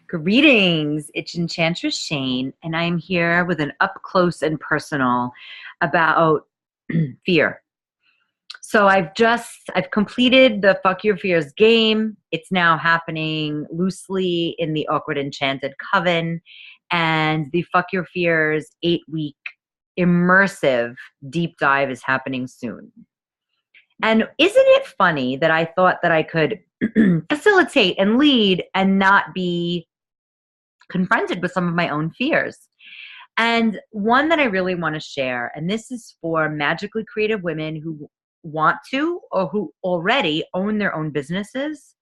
Greetings, it's Enchantress Shane, and I'm here with an up close and personal about fear. So I've completed the Fuck Your Fears game. It's now happening loosely in the Awkward Enchanted Coven, and the Fuck Your Fears 8-week immersive deep dive is happening soon. And isn't it funny that I thought that I could facilitate and lead and not be confronted with some of my own fears? And one that I really want to share, and this is for magically creative women who want to or who already own their own businesses.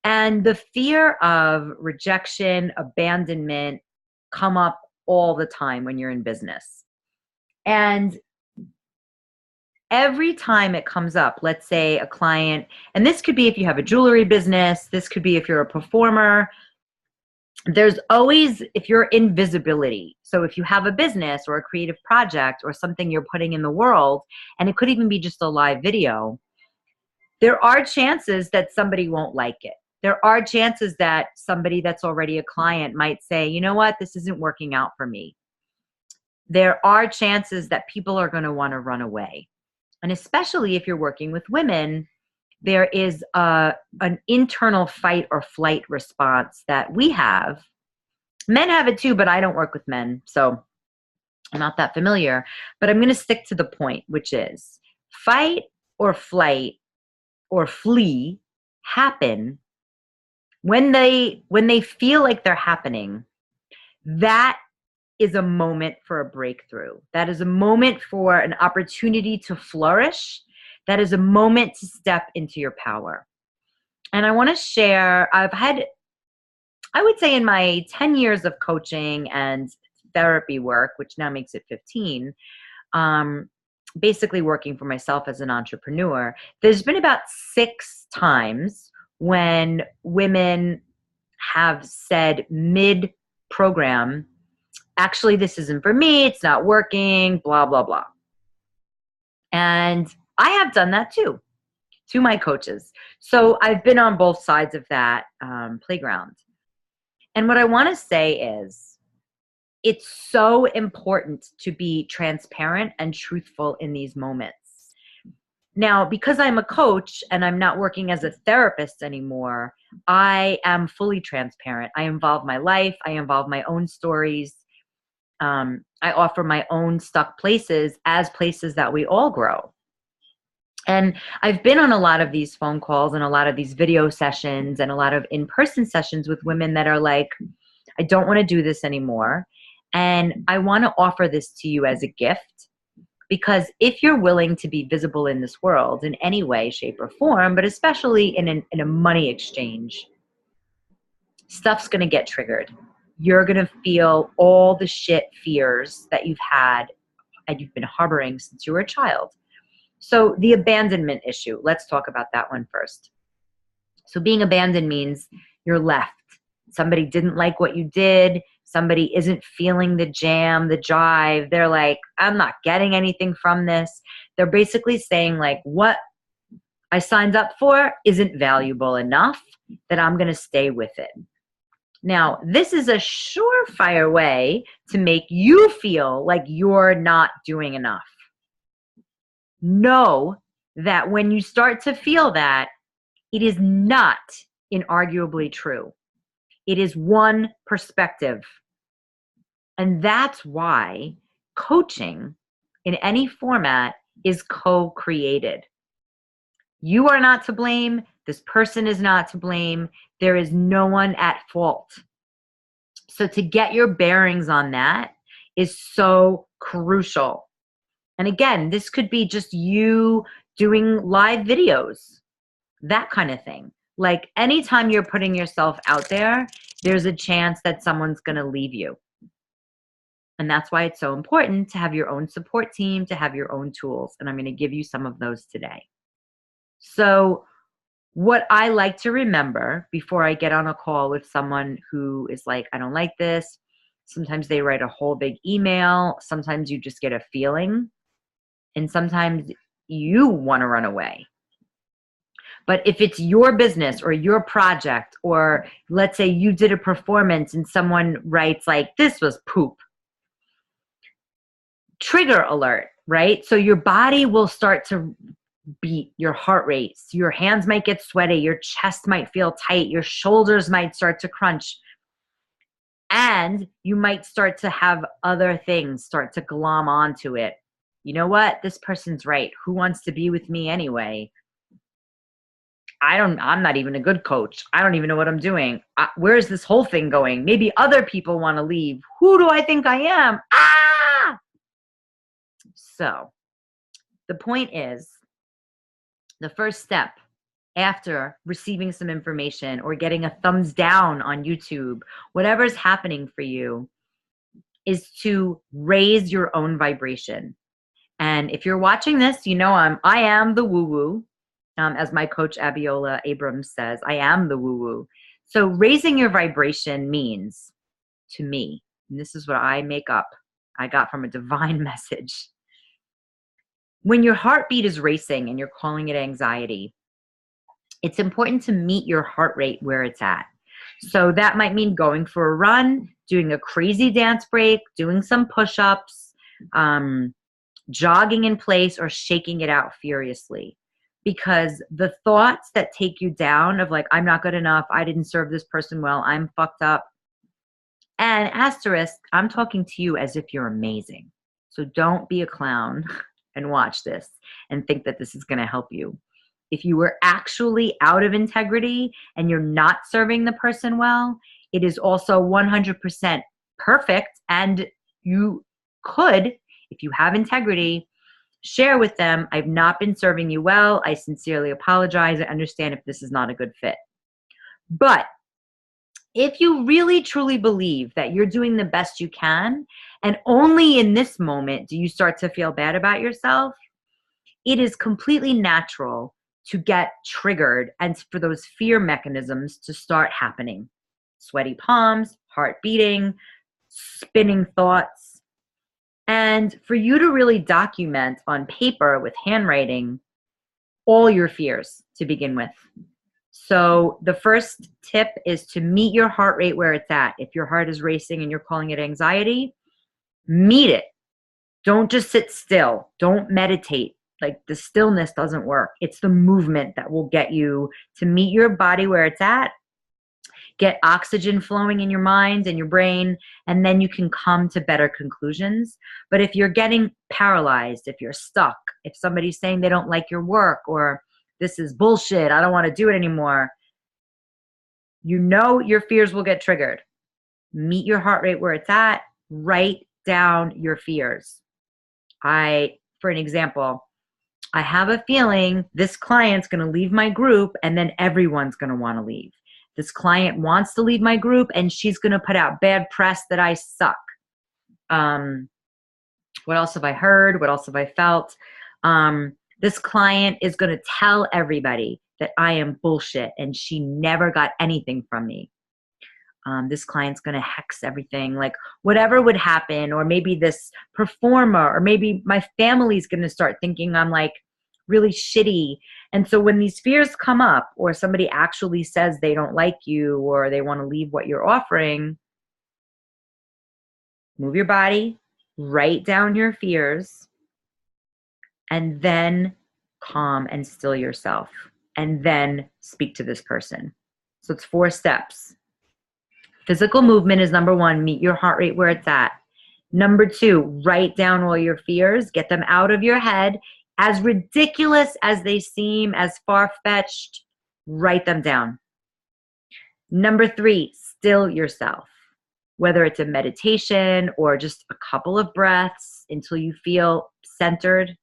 And the fear of rejection, abandonment come up all the time when you're in business. And every time it comes up, let's say a client, and this could be if you have a jewelry business, this could be if you're a performer, there's always, if you're in visibility, so if you have a business or a creative project or something you're putting in the world, and it could even be just a live video, there are chances that somebody won't like it. There are chances that somebody that's already a client might say, you know what, this isn't working out for me. There are chances that people are going to want to run away. And especially if you're working with women, there is an internal fight or flight response that we have. Men have it too, but I don't work with men, so I'm not that familiar. But I'm going to stick to the point, which is fight or flight or flee happen when they feel like they're happening. That is a moment for a breakthrough. That is a moment for an opportunity to flourish. That is a moment to step into your power. And I want to share, I've had, I would say in my 10 years of coaching and therapy work, which now makes it 15, basically working for myself as an entrepreneur, there's been about 6 times when women have said mid-program, actually, this isn't for me, it's not working, blah, blah, blah. And I have done that too, to my coaches. So I've been on both sides of that playground. And what I want to say is, it's so important to be transparent and truthful in these moments. Now, because I'm a coach and I'm not working as a therapist anymore, I am fully transparent. I involve my life. I involve my own stories. I offer my own stuck places as places that we all grow. And I've been on a lot of these phone calls and a lot of these video sessions and a lot of in-person sessions with women that are like, I don't want to do this anymore. And I want to offer this to you as a gift, because if you're willing to be visible in this world in any way, shape, or form, but especially in a money exchange, stuff's going to get triggered. You're going to feel all the shit fears that you've had and you've been harboring since you were a child. So the abandonment issue, let's talk about that one first. So being abandoned means you're left. Somebody didn't like what you did. Somebody isn't feeling the jam, the jive. They're like, I'm not getting anything from this. They're basically saying like, what I signed up for isn't valuable enough that I'm going to stay with it. Now, this is a surefire way to make you feel like you're not doing enough. Know that when you start to feel that, it is not inarguably true. It is one perspective. And that's why coaching in any format is co-created. You are not to blame. This person is not to blame. There is no one at fault. So to get your bearings on that is so crucial. And again, this could be just you doing live videos, that kind of thing. Like anytime you're putting yourself out there, there's a chance that someone's going to leave you. And that's why it's so important to have your own support team, to have your own tools. And I'm going to give you some of those today. So what I like to remember before I get on a call with someone who is like, I don't like this. Sometimes they write a whole big email. Sometimes you just get a feeling. And sometimes you want to run away. But if it's your business or your project, or let's say you did a performance and someone writes like, this was poop, trigger alert, right? So your body will start to beat, your heart rate, your hands might get sweaty, your chest might feel tight, your shoulders might start to crunch, and you might start to have other things start to glom onto it. You know what? This person's right. Who wants to be with me anyway? I'm not even a good coach. I don't even know what I'm doing. Where's this whole thing going? Maybe other people want to leave. Who do I think I am? Ah! So the point is, the first step after receiving some information or getting a thumbs down on YouTube, whatever's happening for you, is to raise your own vibration. And if you're watching this, you know I am the woo-woo. As my coach Abiola Abrams says, I am the woo-woo. So raising your vibration means, to me, and this is what I make up, I got from a divine message. When your heartbeat is racing and you're calling it anxiety, it's important to meet your heart rate where it's at. So that might mean going for a run, doing a crazy dance break, doing some push-ups, jogging in place, or shaking it out furiously. Because the thoughts that take you down of like, I'm not good enough, I didn't serve this person well, I'm fucked up. And asterisk, I'm talking to you as if you're amazing. So don't be a clown and watch this and think that this is going to help you. If you were actually out of integrity and you're not serving the person well, it is also 100% perfect. And you could, if you have integrity, share with them, I've not been serving you well. I sincerely apologize. I understand if this is not a good fit. But if you really truly believe that you're doing the best you can, and only in this moment do you start to feel bad about yourself, it is completely natural to get triggered and for those fear mechanisms to start happening. Sweaty palms, heart beating, spinning thoughts. And for you to really document on paper with handwriting all your fears to begin with. So the first tip is to meet your heart rate where it's at. If your heart is racing and you're calling it anxiety, meet it. Don't just sit still. Don't meditate. Like, the stillness doesn't work. It's the movement that will get you to meet your body where it's at, get oxygen flowing in your mind and your brain, and then you can come to better conclusions. But if you're getting paralyzed, if you're stuck, if somebody's saying they don't like your work, or this is bullshit, I don't want to do it anymore, you know your fears will get triggered. Meet your heart rate where it's at. Write down your fears. For an example, I have a feeling this client's going to leave my group and then everyone's going to want to leave. This client wants to leave my group and she's going to put out bad press that I suck. What else have I heard? What else have I felt? This client is going to tell everybody that I am bullshit and she never got anything from me. This client's going to hex everything, like whatever would happen. Or maybe this performer, or maybe my family's going to start thinking I'm like really shitty. And so when these fears come up, or somebody actually says they don't like you or they want to leave what you're offering, move your body, write down your fears, and then calm and still yourself, and then speak to this person. So it's 4 steps. Physical movement is number 1. Meet your heart rate where it's at. Number 2, write down all your fears. Get them out of your head. As ridiculous as they seem, as far-fetched, write them down. Number 3, still yourself. Whether it's a meditation or just a couple of breaths until you feel centered.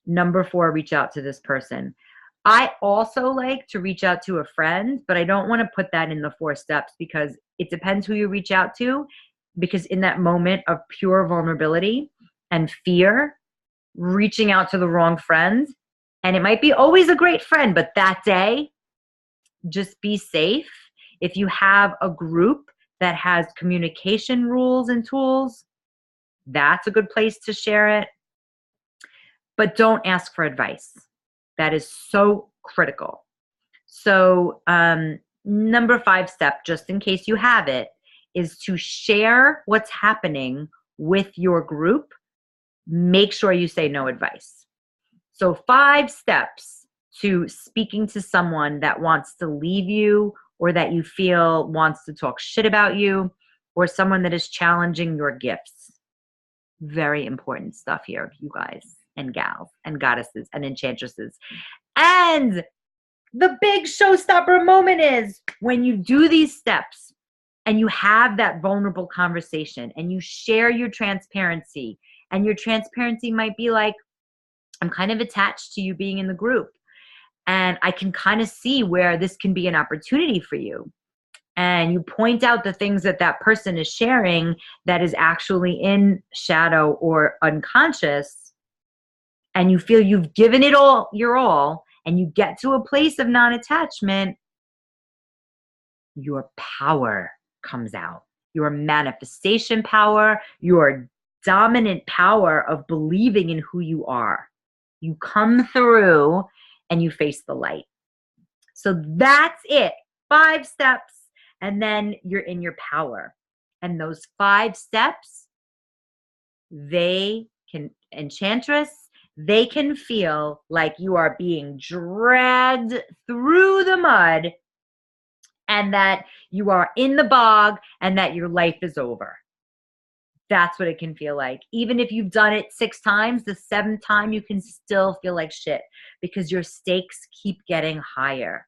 Number 4, reach out to this person. I also like to reach out to a friend, but I don't want to put that in the 4 steps because it depends who you reach out to. Because in that moment of pure vulnerability and fear, reaching out to the wrong friend, and it might be always a great friend, but that day, just be safe. If you have a group that has communication rules and tools, that's a good place to share it. But don't ask for advice. That is so critical. So, number 5 step, just in case you have it, is to share what's happening with your group. Make sure you say no advice. So 5 steps to speaking to someone that wants to leave you or that you feel wants to talk shit about you or someone that is challenging your gifts. Very important stuff here, you guys and gals and goddesses and enchantresses. And the big showstopper moment is when you do these steps and you have that vulnerable conversation and you share your transparency, and your transparency might be like, I'm kind of attached to you being in the group, and I can kind of see where this can be an opportunity for you. And you point out the things that that person is sharing that is actually in shadow or unconscious, and you feel you've given it all, your all, and you get to a place of non-attachment, your power comes out. Your manifestation power, your dominant power of believing in who you are. You come through and you face the light. So that's it. 5 steps, and then you're in your power. And those 5 steps, they can, enchantress, they can feel like you are being dragged through the mud and that you are in the bog and that your life is over. That's what it can feel like. Even if you've done it 6 times, the 7th time you can still feel like shit because your stakes keep getting higher.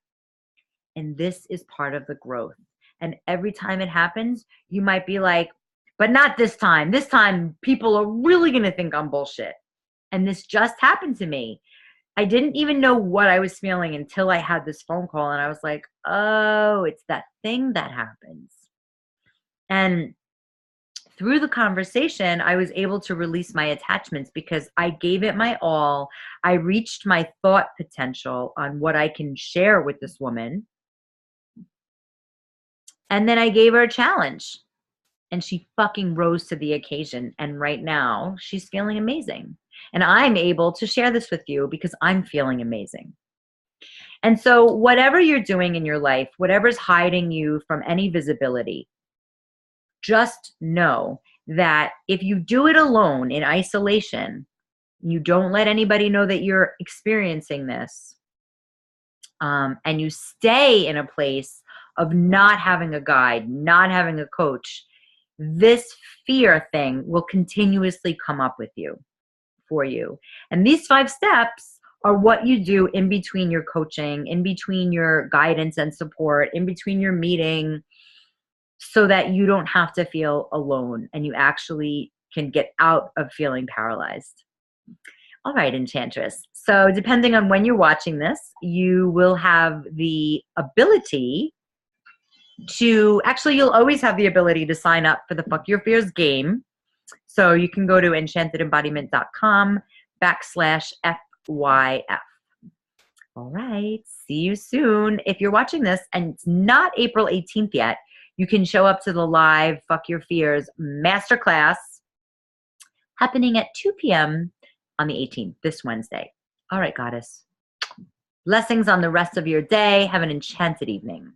And this is part of the growth. And every time it happens, you might be like, but not this time. This time people are really going to think I'm bullshit. And this just happened to me. I didn't even know what I was feeling until I had this phone call, and I was like, oh, it's that thing that happens. And through the conversation, I was able to release my attachments because I gave it my all. I reached my thought potential on what I can share with this woman. And then I gave her a challenge, and she fucking rose to the occasion. And right now she's feeling amazing. And I'm able to share this with you because I'm feeling amazing. And so whatever you're doing in your life, whatever's hiding you from any visibility, just know that if you do it alone in isolation, you don't let anybody know that you're experiencing this, and you stay in a place of not having a guide, not having a coach, this fear thing will continuously come up with you, for you. And these 5 steps are what you do in between your coaching, in between your guidance and support, in between your meeting, so that you don't have to feel alone and you actually can get out of feeling paralyzed. All right, Enchantress. So depending on when you're watching this, you will have the ability to, actually, you'll always have the ability to sign up for the Fuck Your Fears game. So you can go to enchantedembodiment.com/FYF. All right. See you soon. If you're watching this and it's not April 18th yet, you can show up to the live Fuck Your Fears masterclass happening at 2 p.m. on the 18th, this Wednesday. All right, goddess. Blessings on the rest of your day. Have an enchanted evening.